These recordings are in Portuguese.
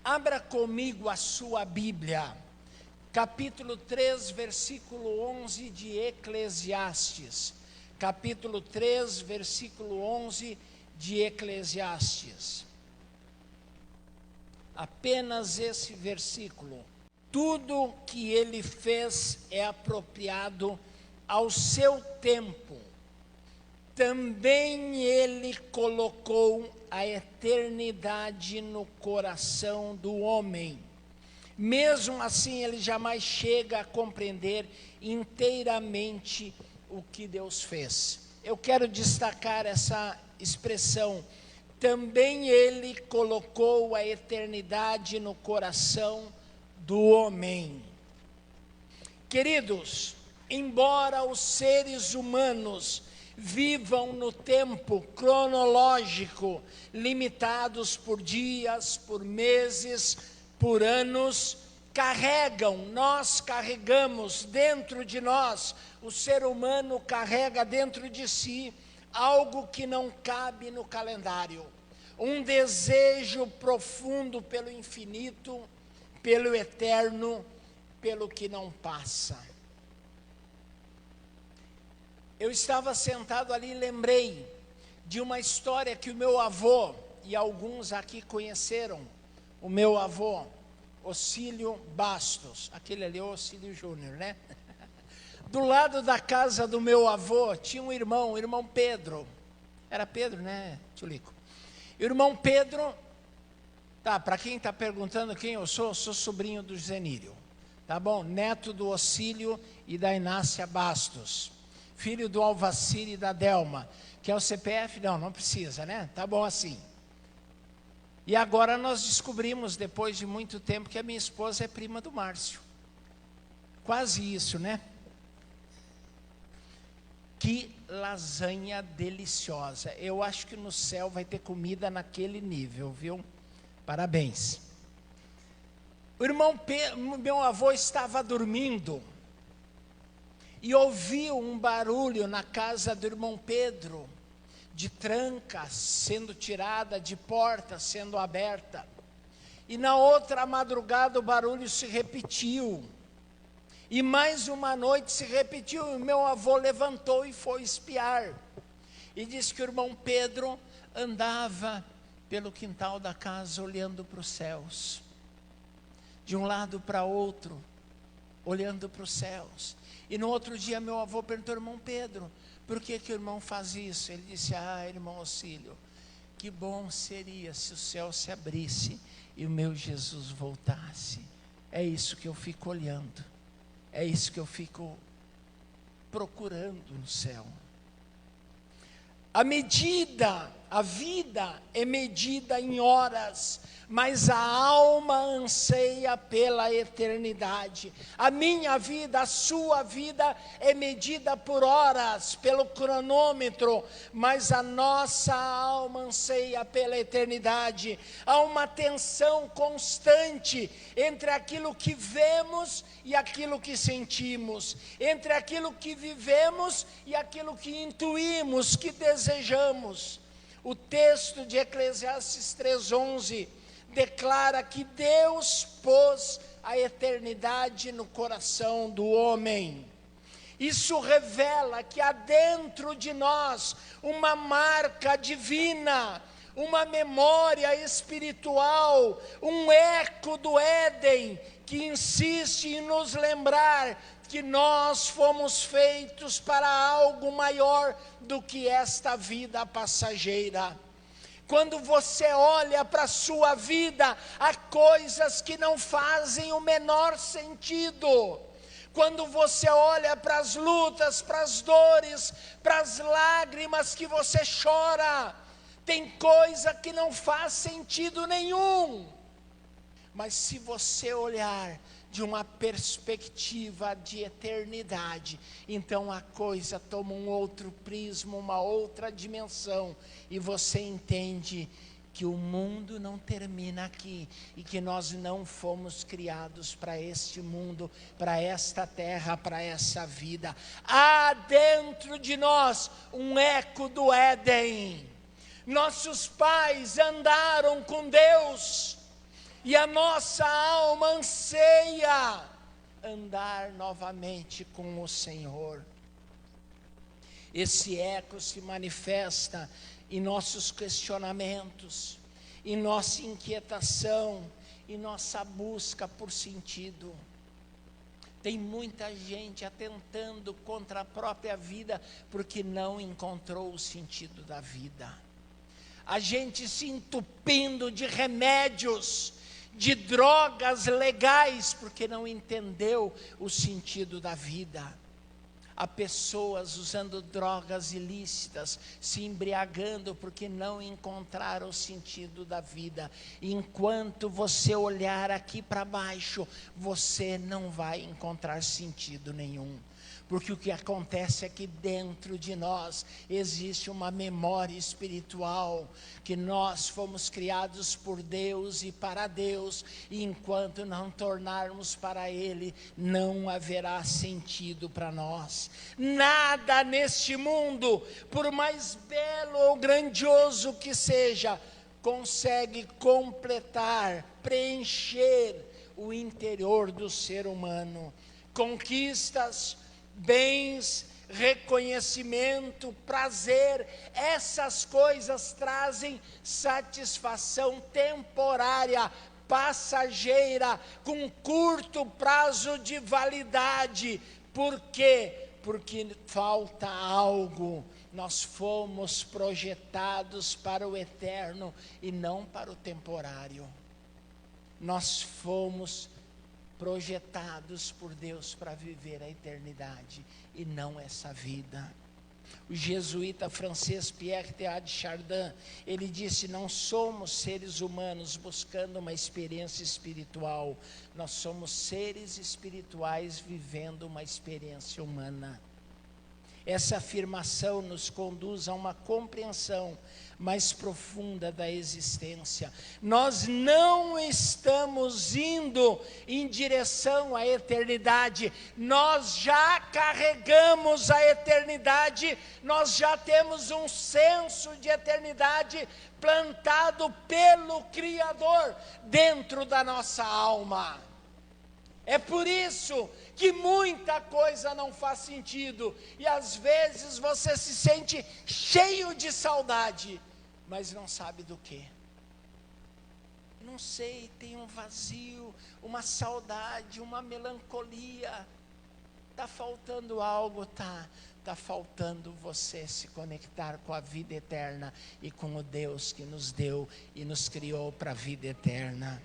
Abra comigo a sua Bíblia, capítulo 3, versículo 11 de Eclesiastes. Capítulo 3, versículo 11 de Eclesiastes. Apenas esse versículo. Tudo que ele fez é apropriado ao seu tempo. Também ele colocou a eternidade no coração do homem. Mesmo assim, ele jamais chega a compreender inteiramente o que Deus fez. Eu quero destacar essa expressão. Também ele colocou a eternidade no coração do homem. Queridos, embora os seres humanos vivam no tempo cronológico, limitados por dias, por meses, por anos, nós carregamos dentro de nós, o ser humano carrega dentro de si algo que não cabe no calendário, um desejo profundo pelo infinito, pelo eterno, pelo que não passa. Eu estava sentado ali e lembrei de uma história que o meu avô, e alguns aqui conheceram, o meu avô, Ocílio Bastos, aquele ali é o Ocílio Júnior, né? Do lado da casa do meu avô tinha um irmão, o irmão Pedro. Era Pedro, né, Tchulico? O irmão Pedro, para quem está perguntando quem eu sou sobrinho do Zenírio, tá bom? Neto do Ocílio e da Inácia Bastos. Filho do Alvacir e da Delma, que é o CPF, não precisa, né? Tá bom assim. E agora nós descobrimos, depois de muito tempo, que a minha esposa é prima do Márcio. Quase isso, né? Que lasanha deliciosa. Eu acho que no céu vai ter comida naquele nível, viu? Parabéns. Meu avô estava dormindo e ouviu um barulho na casa do irmão Pedro, de tranca sendo tirada, de porta sendo aberta. E na outra madrugada o barulho se repetiu. E mais uma noite se repetiu, e meu avô levantou e foi espiar. E disse que o irmão Pedro andava pelo quintal da casa olhando para os céus. De um lado para outro, olhando para os céus. E no outro dia meu avô perguntou, irmão Pedro, por que o irmão faz isso? Ele disse, irmão Ocílio, que bom seria se o céu se abrisse e o meu Jesus voltasse. É isso que eu fico olhando, é isso que eu fico procurando no céu. A vida é medida em horas, mas a alma anseia pela eternidade. A minha vida, a sua vida é medida por horas, pelo cronômetro, mas a nossa alma anseia pela eternidade. Há uma tensão constante entre aquilo que vemos e aquilo que sentimos, entre aquilo que vivemos e aquilo que intuímos, que desejamos. O texto de Eclesiastes 3:11 declara que Deus pôs a eternidade no coração do homem. Isso revela que há dentro de nós uma marca divina, uma memória espiritual, um eco do Éden, que insiste em nos lembrar que nós fomos feitos para algo maior do que esta vida passageira. Quando você olha para a sua vida, há coisas que não fazem o menor sentido. Quando você olha para as lutas, para as dores, para as lágrimas que você chora, tem coisa que não faz sentido nenhum. Mas se você olhar de uma perspectiva de eternidade, então a coisa toma um outro prisma, uma outra dimensão, e você entende que o mundo não termina aqui, e que nós não fomos criados para este mundo, para esta terra, para essa vida. Há dentro de nós um eco do Éden. Nossos pais andaram com Deus, E a nossa alma anseia andar novamente com o Senhor. Esse eco se manifesta em nossos questionamentos, em nossa inquietação, em nossa busca por sentido. Tem muita gente atentando contra a própria vida, porque não encontrou o sentido da vida. A gente se entupindo de remédios, de drogas legais, porque não entendeu o sentido da vida. Há pessoas usando drogas ilícitas, se embriagando porque não encontraram o sentido da vida. Enquanto você olhar aqui para baixo, você não vai encontrar sentido nenhum. Porque o que acontece é que dentro de nós existe uma memória espiritual, que nós fomos criados por Deus e para Deus, e enquanto não tornarmos para Ele, não haverá sentido para nós. Nada neste mundo, por mais belo ou grandioso que seja, consegue completar, preencher o interior do ser humano. Conquistas, bens, reconhecimento, prazer, essas coisas trazem satisfação temporária, passageira, com curto prazo de validade. Por quê? Porque falta algo. Nós fomos projetados para o eterno e não para o temporário. Nós fomos projetados por Deus para viver a eternidade e não essa vida. O jesuíta francês Pierre Teilhard de Chardin, ele disse: não somos seres humanos buscando uma experiência espiritual, nós somos seres espirituais vivendo uma experiência humana. Essa afirmação nos conduz a uma compreensão mais profunda da existência. Nós não estamos indo em direção à eternidade, nós já carregamos a eternidade, nós já temos um senso de eternidade plantado pelo Criador dentro da nossa alma. É por isso que muita coisa não faz sentido, e às vezes você se sente cheio de saudade, mas não sabe do quê. Não sei, tem um vazio, uma saudade, uma melancolia. Está faltando algo, está faltando você se conectar com a vida eterna e com o Deus que nos deu e nos criou para a vida eterna.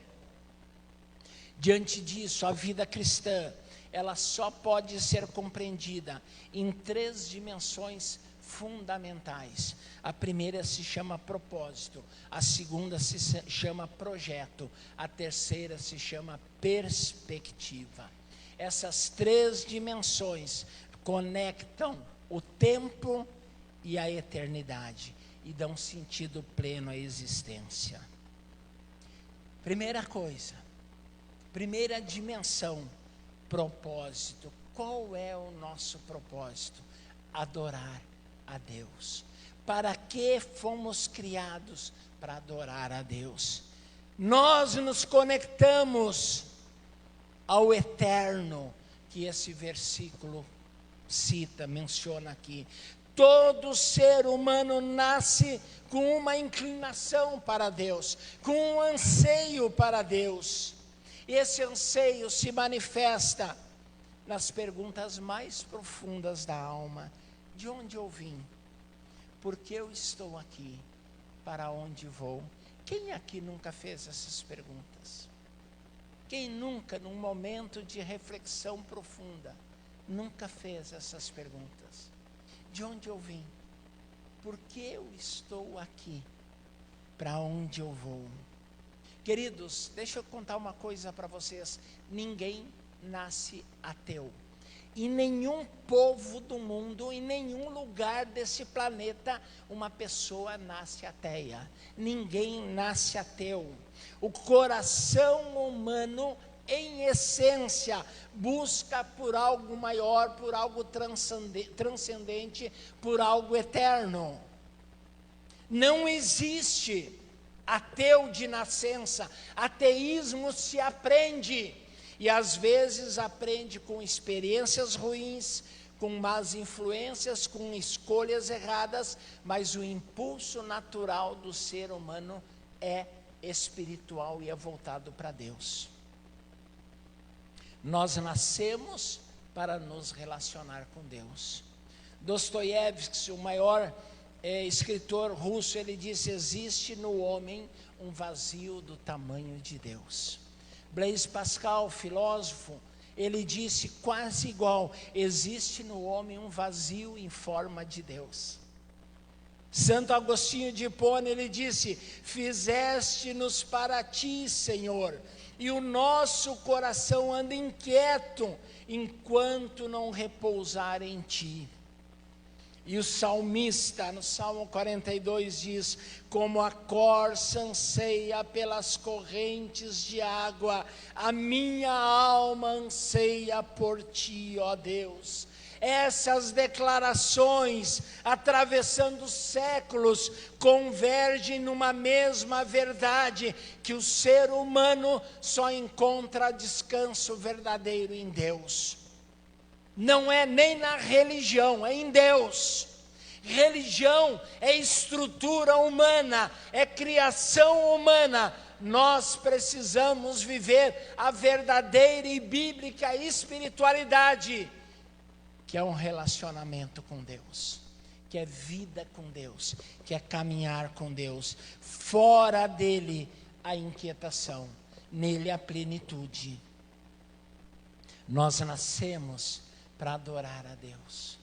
Diante disso, a vida cristã, ela só pode ser compreendida em 3 dimensões fundamentais. A primeira se chama propósito, a segunda se chama projeto, a terceira se chama perspectiva. Essas 3 dimensões conectam o tempo e a eternidade e dão sentido pleno à existência. Primeira coisa, primeira dimensão, propósito. Qual é o nosso propósito? Adorar a Deus. Para que fomos criados? Para adorar a Deus. Nós nos conectamos ao eterno, que esse versículo cita, menciona aqui. Todo ser humano nasce com uma inclinação para Deus, com um anseio para Deus. Esse anseio se manifesta nas perguntas mais profundas da alma. De onde eu vim? Por que eu estou aqui? Para onde vou? Quem aqui nunca fez essas perguntas? Quem nunca, num momento de reflexão profunda, nunca fez essas perguntas? De onde eu vim? Por que eu estou aqui? Para onde eu vou? Queridos, deixa eu contar uma coisa para vocês. Ninguém nasce ateu. Em nenhum povo do mundo, em nenhum lugar desse planeta, uma pessoa nasce ateia. Ninguém nasce ateu. O coração humano, em essência, busca por algo maior, por algo transcendente, por algo eterno. Não existe ateu de nascença. Ateísmo se aprende, e às vezes aprende com experiências ruins, com más influências, com escolhas erradas, mas o impulso natural do ser humano é espiritual e é voltado para Deus. Nós nascemos para nos relacionar com Deus. Dostoiévski, o maior escritor russo, ele disse: existe no homem um vazio do tamanho de Deus. Blaise Pascal, filósofo, ele disse quase igual: existe no homem um vazio em forma de Deus. Santo Agostinho de Hipona, ele disse: fizeste-nos para ti, Senhor, e o nosso coração anda inquieto, enquanto não repousar em ti. E o salmista, no Salmo 42, diz: como a corça anseia pelas correntes de água, a minha alma anseia por ti, ó Deus. Essas declarações, atravessando séculos, convergem numa mesma verdade, que o ser humano só encontra descanso verdadeiro em Deus. Não é nem na religião, é em Deus. Religião é estrutura humana, é criação humana. Nós precisamos viver a verdadeira e bíblica espiritualidade, que é um relacionamento com Deus, que é vida com Deus, que é caminhar com Deus. Fora dele a inquietação, nele a plenitude. Nós nascemos para adorar a Deus.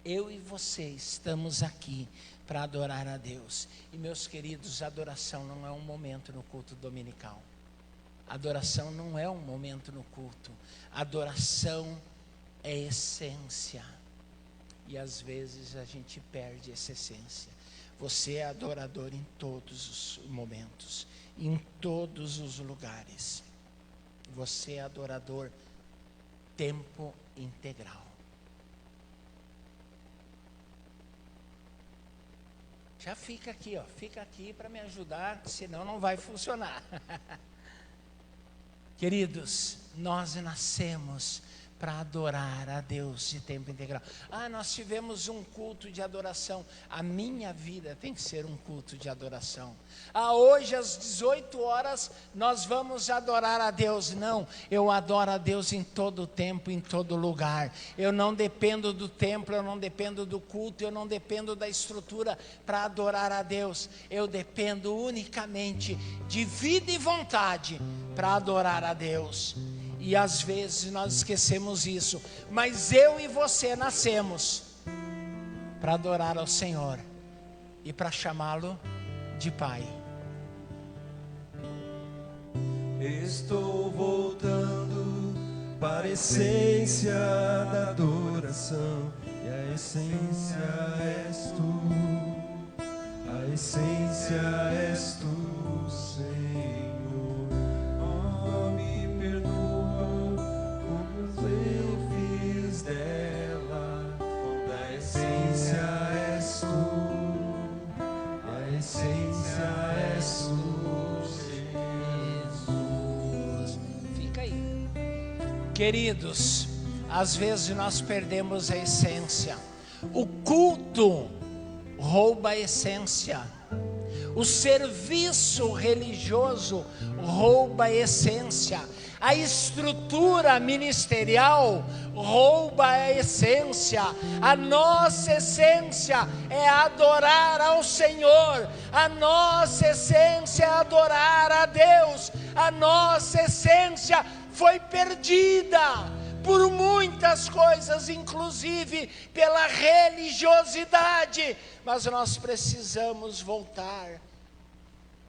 Eu e você estamos aqui para adorar a Deus. E meus queridos, adoração não é um momento no culto dominical. Adoração não é um momento no culto. Adoração é essência. E às vezes a gente perde essa essência. Você é adorador em todos os momentos, em todos os lugares. Você é adorador tempo integral. Já fica aqui, ó, fica aqui para me ajudar, senão não vai funcionar. Queridos, nós nascemos para adorar a Deus de tempo integral. Nós tivemos um culto de adoração. A minha vida tem que ser um culto de adoração. Hoje às 18 horas nós vamos adorar a Deus. Não, eu adoro a Deus em todo tempo, em todo lugar. Eu não dependo do templo, eu não dependo do culto, eu não dependo da estrutura para adorar a Deus. Eu dependo unicamente de vida e vontade para adorar a Deus. E às vezes nós esquecemos isso, mas eu e você nascemos para adorar ao Senhor e para chamá-lo de Pai. Estou voltando para a essência da adoração, e a essência és tu, a essência és tu, Senhor. Queridos, às vezes nós perdemos a essência. O culto rouba a essência. O serviço religioso rouba a essência. A estrutura ministerial rouba a essência. A nossa essência é adorar ao Senhor. A nossa essência é adorar a Deus. A nossa essência foi perdida por muitas coisas, inclusive pela religiosidade, mas nós precisamos voltar.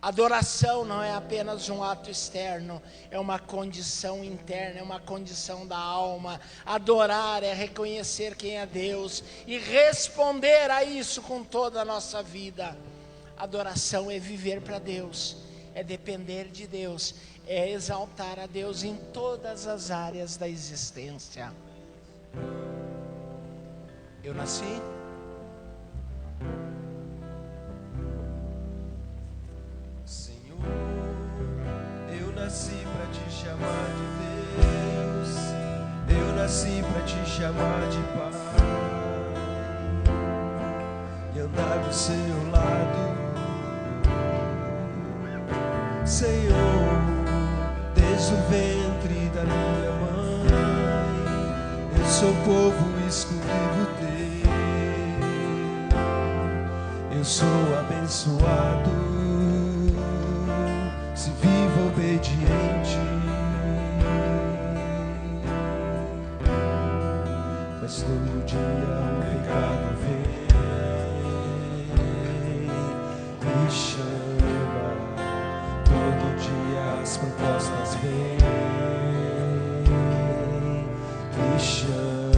Adoração não é apenas um ato externo, é uma condição interna, é uma condição da alma. Adorar é reconhecer quem é Deus e responder a isso com toda a nossa vida. Adoração é viver para Deus, é depender de Deus, é exaltar a Deus em todas as áreas da existência. Eu nasci Senhor. nasci pra te chamar de Deus, eu nasci pra te chamar de Pai e andar do seu lado, Senhor, desde o ventre da minha mãe. Eu sou povo escolhido teu, eu sou abençoado se vivo obediente, mas todo dia o pecado vem, me chama, todo dia as propostas vêm, me chama,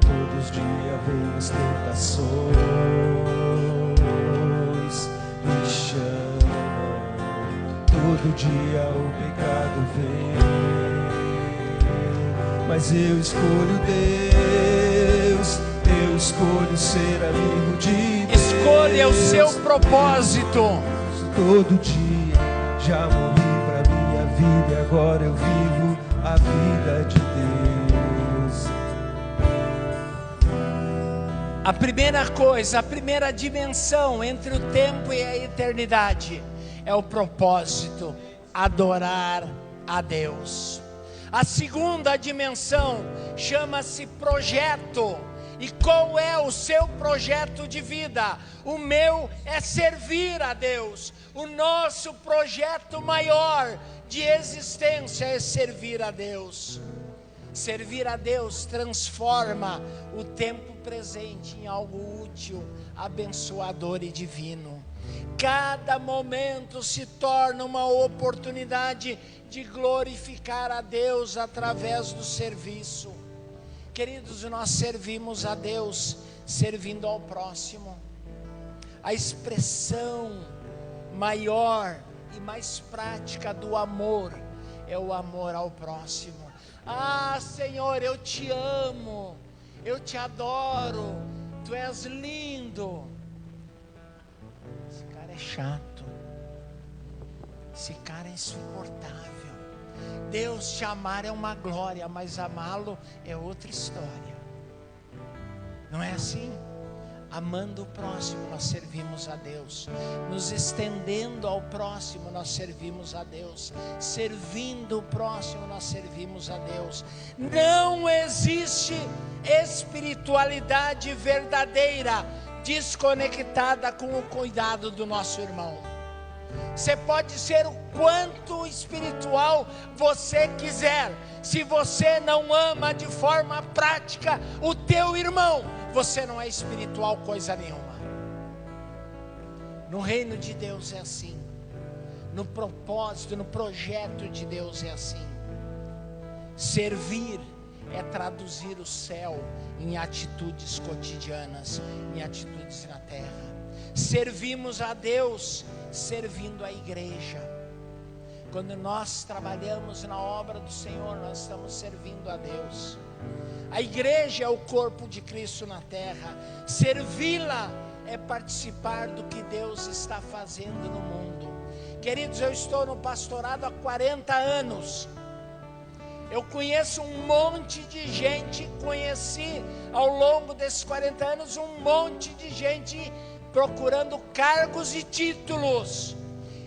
todos os dias vêm as tentações, me chama, todo dia o pecado vem, mas eu escolho Deus, eu escolho ser amigo de Deus. Escolha o seu propósito. Todo dia já morri pra minha vida e agora eu vivo a vida de Deus. A primeira coisa, a primeira dimensão entre o tempo e a eternidade é o propósito, adorar a Deus. A segunda dimensão chama-se projeto. E qual é o seu projeto de vida? O meu é servir a Deus. O nosso projeto maior de existência é servir a Deus. Servir a Deus transforma o tempo presente em algo útil, abençoador e divino. Cada momento se torna uma oportunidade de glorificar a Deus através do serviço. Queridos, nós servimos a Deus servindo ao próximo. A expressão maior e mais prática do amor é o amor ao próximo. Ah, Senhor, eu te amo, eu te adoro, tu és lindo. Esse cara é chato, esse cara é insuportável. Deus te amar é uma glória, mas amá-lo é outra história. Não é assim? Amando o próximo, nós servimos a Deus. Nos estendendo ao próximo, nós servimos a Deus. Servindo o próximo, nós servimos a Deus. Não existe espiritualidade verdadeira desconectada com o cuidado do nosso irmão. Você pode ser o quanto espiritual você quiser, se você não ama de forma prática o teu irmão, você não é espiritual coisa nenhuma. No reino de Deus é assim, no propósito, no projeto de Deus é assim. Servir é traduzir o céu em atitudes cotidianas, em atitudes na terra. Servimos a Deus servindo a igreja. Quando nós trabalhamos na obra do Senhor, nós estamos servindo a Deus. A igreja é o corpo de Cristo na terra. Servi-la é participar do que Deus está fazendo no mundo. Queridos, eu estou no pastorado há 40 anos. Eu conheço um monte de gente, conheci ao longo desses 40 anos um monte de gente procurando cargos e títulos.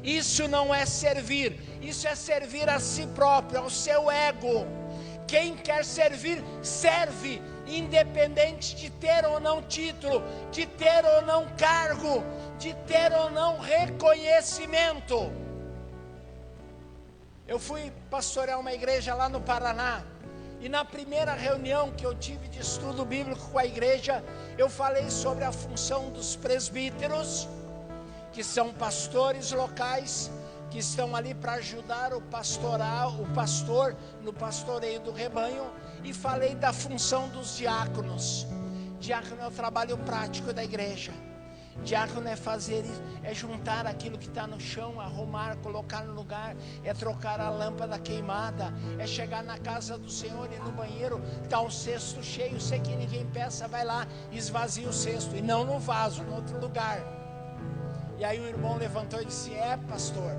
Isso não é servir, isso é servir a si próprio, ao seu ego. Quem quer servir, serve, independente de ter ou não título, de ter ou não cargo, de ter ou não reconhecimento. Eu fui pastorear uma igreja lá no Paraná, e na primeira reunião que eu tive de estudo bíblico com a igreja, eu falei sobre a função dos presbíteros, que são pastores locais, que estão ali para ajudar o pastor no pastoreio do rebanho, e falei da função dos diáconos. Diácono é o trabalho prático da igreja. Diácono é fazer isso, é juntar aquilo que está no chão, arrumar, colocar no lugar, é trocar a lâmpada queimada, é chegar na casa do Senhor e no banheiro está um cesto cheio, sei que ninguém peça, vai lá, esvazia o cesto, e não no vaso, em outro lugar. E aí o irmão levantou e disse: pastor,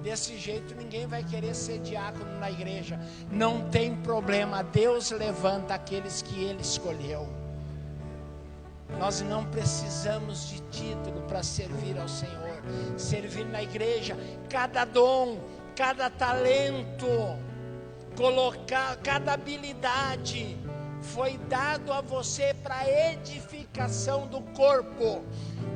Desse jeito ninguém vai querer ser diácono na igreja. Não tem problema, Deus levanta aqueles que Ele escolheu. Nós não precisamos de título para servir ao Senhor. Servir na igreja, cada dom, cada talento, cada habilidade foi dado a você para edificação do corpo.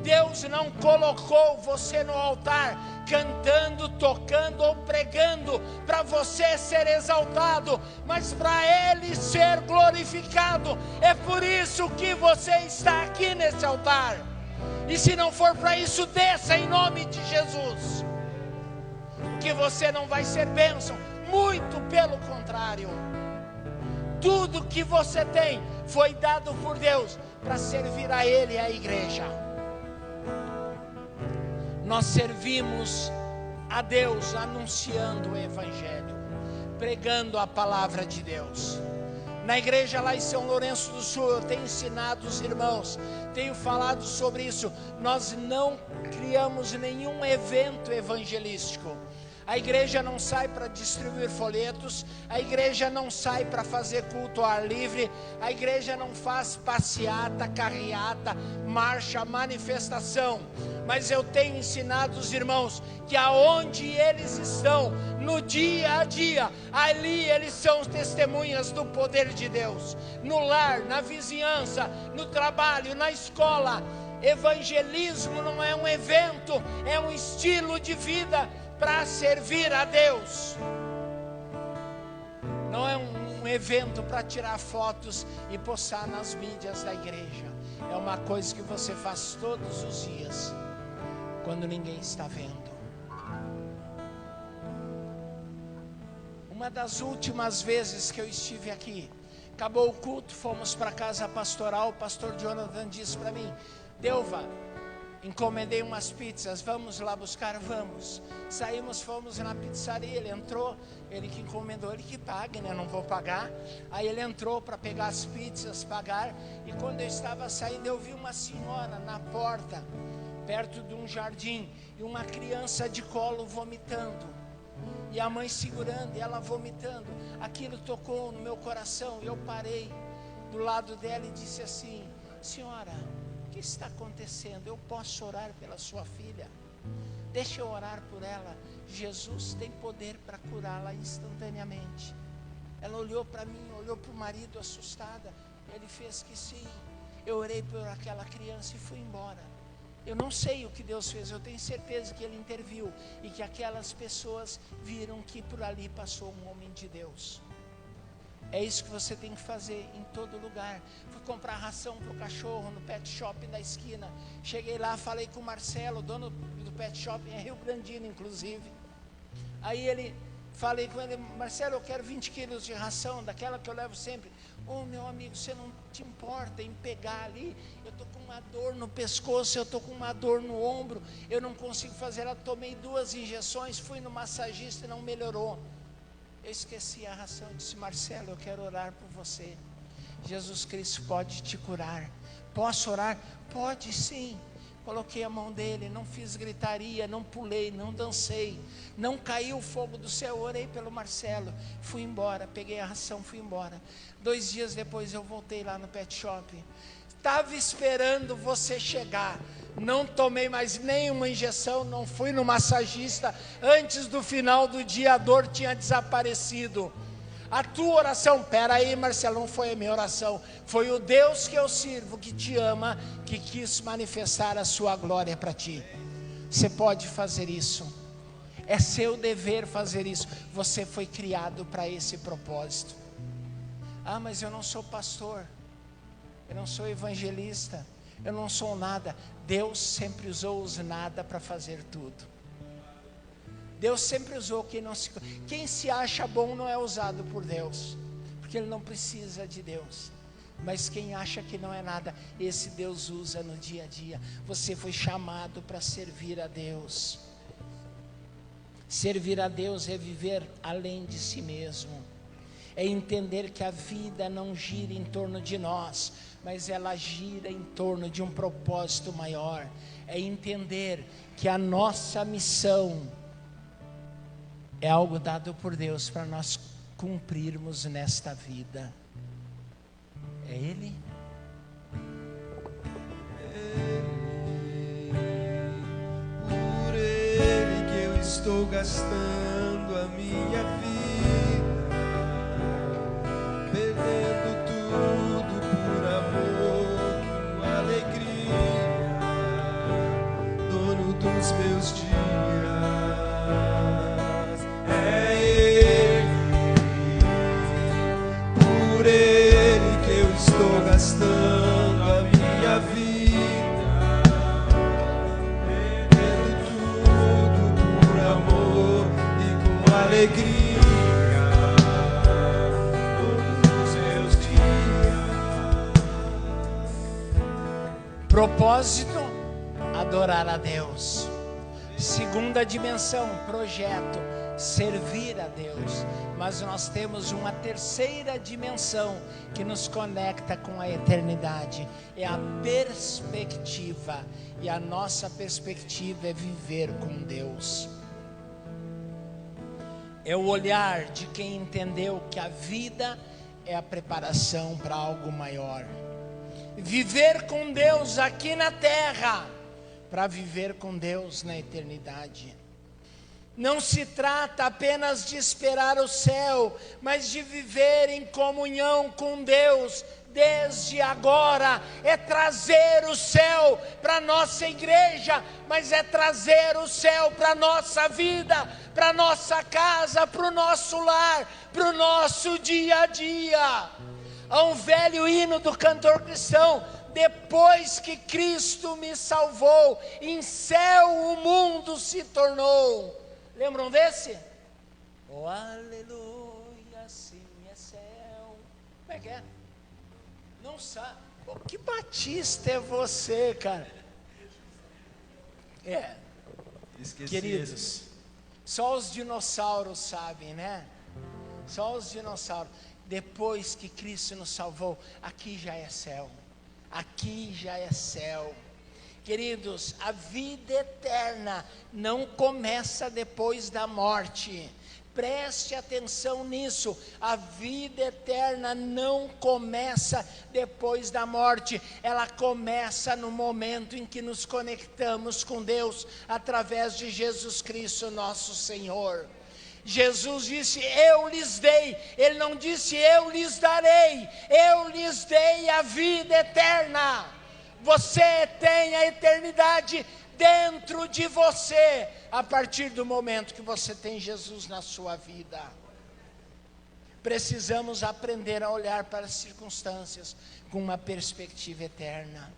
Deus não colocou você no altar cantando, tocando ou pregando para você ser exaltado, mas para Ele ser glorificado. É por isso que você está aqui nesse altar. E se não for para isso, desça em nome de Jesus, que você não vai ser bênção, muito pelo contrário. Tudo que você tem foi dado por Deus para servir a Ele e a igreja. Nós servimos a Deus anunciando o Evangelho, pregando a palavra de Deus. Na igreja lá em São Lourenço do Sul, eu tenho ensinado os irmãos, tenho falado sobre isso. Nós não criamos nenhum evento evangelístico. A igreja não sai para distribuir folhetos, a igreja não sai para fazer culto ao ar livre, a igreja não faz passeata, carreata, marcha, manifestação. Mas eu tenho ensinado os irmãos que aonde eles estão, no dia a dia, ali eles são testemunhas do poder de Deus. No lar, na vizinhança, no trabalho, na escola. Evangelismo não é um evento, é um estilo de vida para servir a Deus. Não é um evento para tirar fotos e postar nas mídias da igreja. É uma coisa que você faz todos os dias, quando ninguém está vendo. Uma das últimas vezes que eu estive aqui, acabou o culto, fomos para a casa pastoral. O pastor Jonathan disse para mim: Delva, encomendei umas pizzas, vamos lá buscar? Vamos. Saímos, fomos na pizzaria, ele entrou, ele que encomendou, ele que paga, né? Não vou pagar. Aí ele entrou para pegar as pizzas, pagar, e quando eu estava saindo, eu vi uma senhora na porta, perto de um jardim, e uma criança de colo vomitando, e a mãe segurando, e ela vomitando. Aquilo tocou no meu coração, e eu parei do lado dela e disse assim: senhora, o que está acontecendo? Eu posso orar pela sua filha? Deixa eu orar por ela. Jesus tem poder para curá-la instantaneamente. Ela olhou para mim, olhou para o marido assustada. Ele fez que sim. Eu orei por aquela criança e fui embora. Eu não sei o que Deus fez, eu tenho certeza que Ele interviu e que aquelas pessoas viram que por ali passou um homem de Deus. É isso que você tem que fazer em todo lugar. Fui comprar ração para o cachorro no pet shop da esquina. Cheguei lá, falei com o Marcelo, dono do pet shop, é Rio Grandino inclusive. Aí falei com ele: Marcelo, eu quero 20 quilos de ração, daquela que eu levo sempre. Ô meu amigo, você não te importa em pegar ali? Eu estou com uma dor no pescoço, eu estou com uma dor no ombro, eu não consigo fazer. Ela tomei 2 injeções, fui no massagista e não melhorou. Eu esqueci a ração, disse: Marcelo, eu quero orar por você. Jesus Cristo pode te curar. Posso orar? Pode sim. Coloquei a mão dele, não fiz gritaria, não pulei, não dancei, não caiu o fogo do céu. Orei pelo Marcelo, fui embora, peguei a ração, fui embora. 2 dias depois eu voltei lá no pet shop. Estava esperando você chegar. Não tomei mais nenhuma injeção, não fui no massagista. Antes do final do dia a dor tinha desaparecido. A tua oração, peraí Marcelo, não foi a minha oração, foi o Deus que eu sirvo, que te ama, que quis manifestar a sua glória para ti. Você pode fazer isso, é seu dever fazer isso. Você foi criado para esse propósito. Ah, mas eu não sou pastor, eu não sou evangelista, eu não sou nada. Deus sempre usou os nada para fazer tudo. Deus sempre usou quem se acha bom não é usado por Deus, porque ele não precisa de Deus. Mas quem acha que não é nada, esse Deus usa no dia a dia. Você foi chamado para servir a Deus. Servir a Deus é viver além de si mesmo. É entender que a vida não gira em torno de nós, mas ela gira em torno de um propósito maior. É entender que a nossa missão é algo dado por Deus para nós cumprirmos nesta vida. É Ele? Por Ele que eu estou gastando a minha vida, perdendo tudo por amor, com alegria, dono dos meus dias. É Ele, por Ele que eu estou gastando a minha vida, perdendo tudo por amor e com alegria, todos os meus dias. Propósito: adorar a Deus. Segunda dimensão, projeto: servir a Deus. Mas nós temos uma terceira dimensão que nos conecta com a eternidade, é a perspectiva. E a nossa perspectiva é viver com Deus. É o olhar de quem entendeu que a vida é a preparação para algo maior. Viver com Deus aqui na terra, para viver com Deus na eternidade. Não se trata apenas de esperar o céu, mas de viver em comunhão com Deus desde agora. É trazer o céu para a nossa igreja, mas é trazer o céu para a nossa vida, para a nossa casa, para o nosso lar, para o nosso dia a dia. Há um velho hino do cantor cristão: depois que Cristo me salvou, em céu o mundo se tornou. Lembram desse? Oh, aleluia, sim é céu. Como é que é? Não sabe? Oh, que batista é você, cara? Esqueci. Queridos, só os dinossauros sabem, né? Só os dinossauros. Depois que Cristo nos salvou, aqui já é céu. Aqui já é céu. Queridos, a vida eterna não começa depois da morte. Preste atenção nisso. A vida eterna não começa depois da morte. Ela começa no momento em que nos conectamos com Deus através de Jesus Cristo, nosso Senhor. Jesus disse: eu lhes dei. Ele não disse: eu lhes darei. Eu lhes dei a vida eterna. Você tem a eternidade dentro de você, a partir do momento que você tem Jesus na sua vida. Precisamos aprender a olhar para as circunstâncias com uma perspectiva eterna.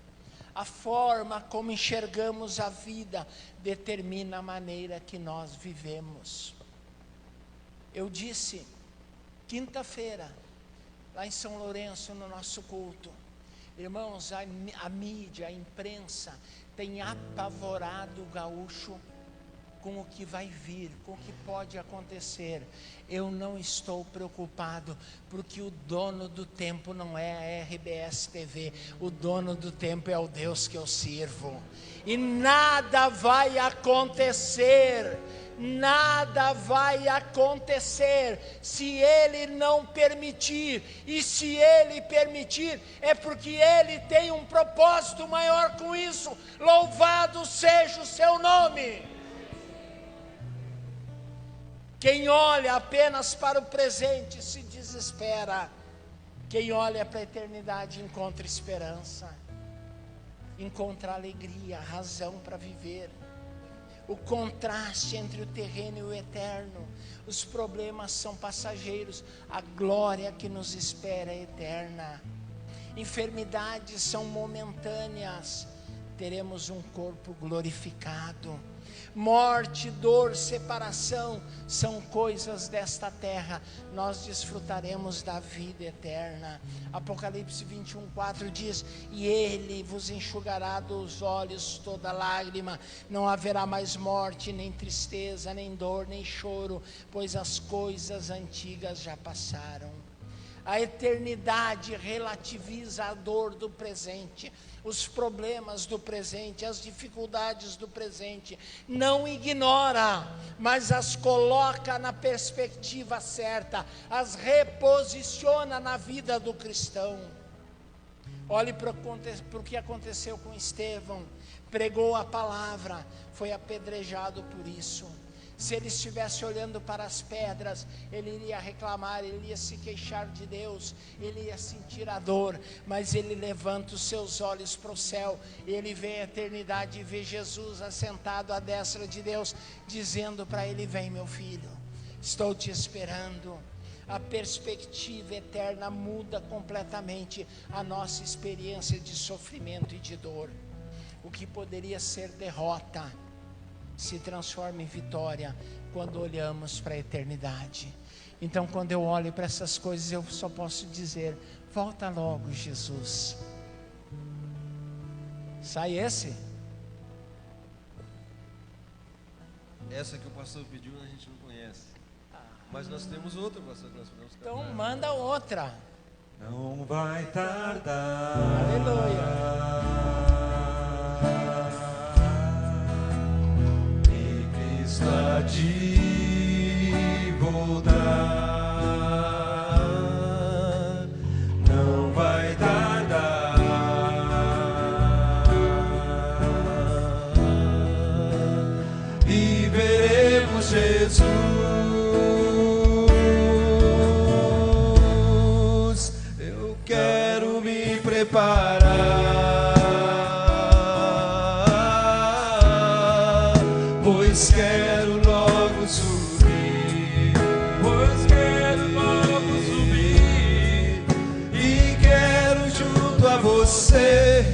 A forma como enxergamos a vida determina a maneira que nós vivemos. Eu disse, quinta-feira, lá em São Lourenço, no nosso culto: irmãos, a mídia, a imprensa tem apavorado o gaúcho com o que vai vir, com o que pode acontecer. Eu não estou preocupado, porque o dono do tempo não é a RBS TV, o dono do tempo é o Deus que eu sirvo. E nada vai acontecer, nada vai acontecer se Ele não permitir. E se Ele permitir, é porque Ele tem um propósito maior com isso. Louvado seja o seu nome. Quem olha apenas para o presente se desespera. Quem olha para a eternidade encontra esperança, encontra alegria, razão para viver. O contraste entre o terreno e o eterno. Os problemas são passageiros, a glória que nos espera é eterna. Enfermidades são momentâneas, teremos um corpo glorificado. Morte, dor, separação são coisas desta terra. Nós desfrutaremos da vida eterna. Apocalipse 21:4 diz: e Ele vos enxugará dos olhos toda lágrima. Não haverá mais morte, nem tristeza, nem dor, nem choro, pois as coisas antigas já passaram. A eternidade relativiza a dor do presente, os problemas do presente, as dificuldades do presente. Não ignora, mas as coloca na perspectiva certa, as reposiciona na vida do cristão. Olhe para o que aconteceu com Estevão. Pregou a palavra, foi apedrejado por isso. Se ele estivesse olhando para as pedras, ele iria reclamar, ele ia se queixar de Deus, ele ia sentir a dor, mas ele levanta os seus olhos para o céu, ele vê a eternidade e vê Jesus assentado à destra de Deus, dizendo para ele: vem, meu filho, estou te esperando. A perspectiva eterna muda completamente a nossa experiência de sofrimento e de dor. O que poderia ser derrota se transforma em vitória quando olhamos para a eternidade. Então, quando eu olho para essas coisas, eu só posso dizer: volta logo, Jesus. Sai esse? Essa que o pastor pediu a gente não conhece, mas nós temos outra, pastor, que nós podemos cantar. Então manda outra. Não vai tardar. Aleluia. Está de voltar, não vai tardar, e veremos Jesus. Eu quero me preparar, pois quero logo subir, e quero junto a você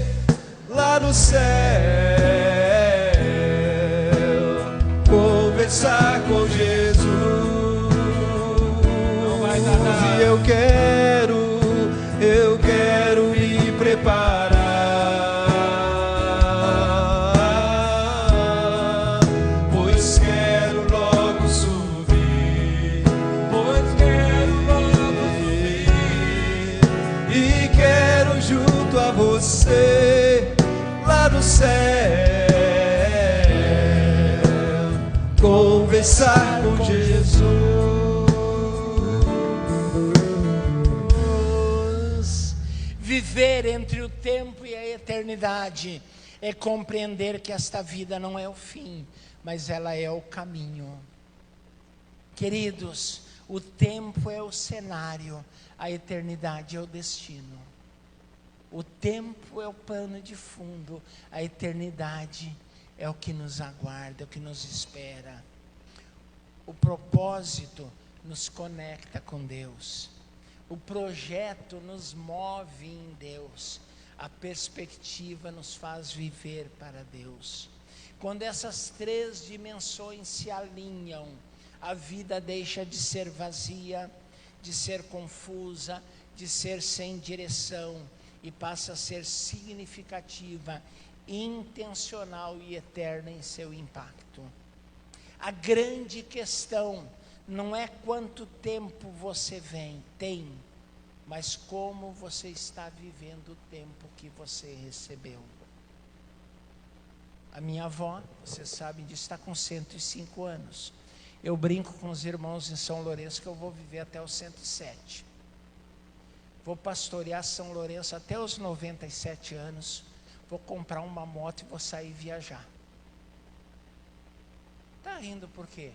lá no céu conversar com Jesus. E eu quero me preparar, pois quero logo subir, e quero junto a você lá no céu conversar com Jesus. Viver entre o tempo e a eternidade é compreender que esta vida não é o fim, mas ela é o caminho. Queridos, o tempo é o cenário, a eternidade é o destino. O tempo é o pano de fundo, a eternidade é o que nos aguarda, é o que nos espera. O propósito nos conecta com Deus. O projeto nos move em Deus. A perspectiva nos faz viver para Deus. Quando essas três dimensões se alinham, a vida deixa de ser vazia, de ser confusa, de ser sem direção, e passa a ser significativa, intencional e eterna em seu impacto. A grande questão não é quanto tempo você tem, mas como você está vivendo o tempo que você recebeu. A minha avó, vocês sabem disso, está com 105 anos. Eu brinco com os irmãos em São Lourenço que eu vou viver até os 107. Vou pastorear São Lourenço até os 97 anos. Vou comprar uma moto e vou sair viajar. Está rindo por quê?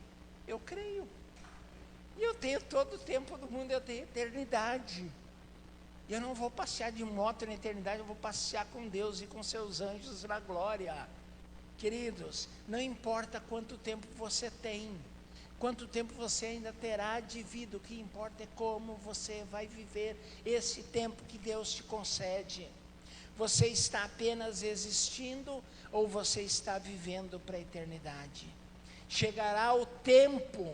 Eu creio. E eu tenho todo o tempo do mundo, eu tenho eternidade. E eu não vou passear de moto na eternidade, eu vou passear com Deus e com seus anjos na glória. Queridos, não importa quanto tempo você tem, quanto tempo você ainda terá de vida, o que importa é como você vai viver esse tempo que Deus te concede. Você está apenas existindo ou você está vivendo para a eternidade? Chegará o tempo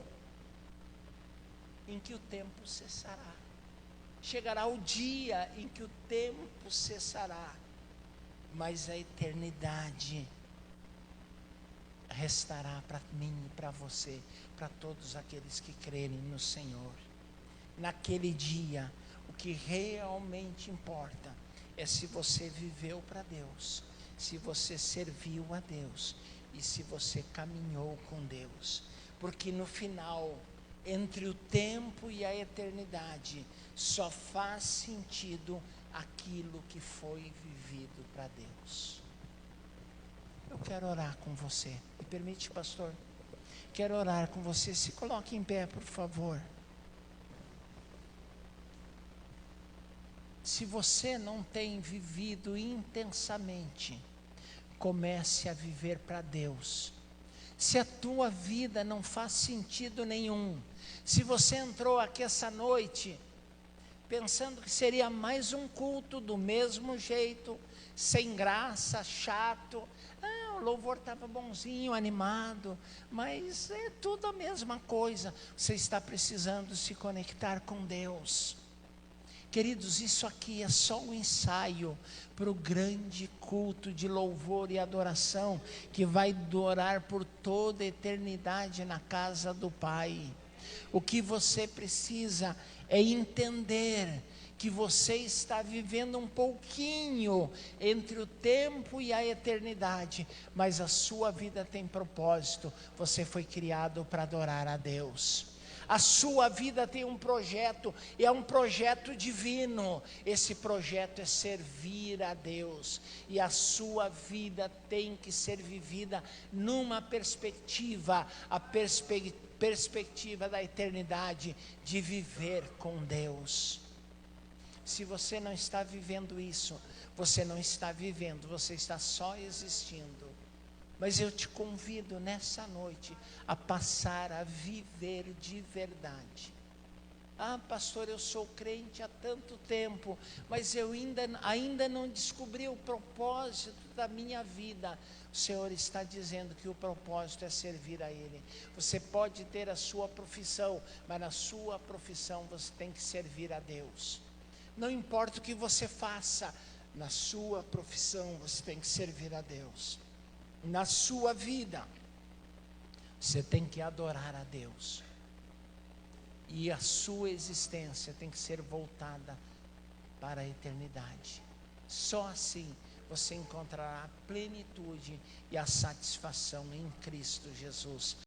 em que o tempo cessará. Chegará o dia em que o tempo cessará, mas a eternidade restará para mim e para você, para todos aqueles que crerem no Senhor. Naquele dia, O que realmente importa é se você viveu para Deus, se você serviu a Deus e se você caminhou com Deus. Porque no final, entre o tempo e a eternidade, só faz sentido aquilo que foi vivido para Deus. Eu quero orar com você. Me permite, pastor? Quero orar com você. Se coloque em pé, por favor. Se você não tem vivido intensamente, comece a viver para Deus. Se a tua vida não faz sentido nenhum, se você entrou aqui essa noite pensando que seria mais um culto do mesmo jeito, sem graça, chato, o louvor estava bonzinho, animado, mas é tudo a mesma coisa, você está precisando se conectar com Deus. Queridos, isso aqui é só um ensaio para o grande culto de louvor e adoração que vai durar por toda a eternidade na casa do Pai. O que você precisa é entender que você está vivendo um pouquinho entre o tempo e a eternidade, mas a sua vida tem propósito. Você foi criado para adorar a Deus. A sua vida tem um projeto, e é um projeto divino. Esse projeto é servir a Deus, e a sua vida tem que ser vivida numa perspectiva, a perspectiva da eternidade, de viver com Deus. Se você não está vivendo isso, você não está vivendo, você está só existindo. Mas eu te convido nessa noite a passar a viver de verdade. Pastor, eu sou crente há tanto tempo, mas eu ainda não descobri o propósito da minha vida. O Senhor está dizendo que o propósito é servir a Ele. Você pode ter a sua profissão, mas na sua profissão você tem que servir a Deus. Não importa o que você faça, na sua profissão você tem que servir a Deus. Na sua vida, você tem que adorar a Deus. E a sua existência tem que ser voltada para a eternidade. Só assim você encontrará a plenitude e a satisfação em Cristo Jesus.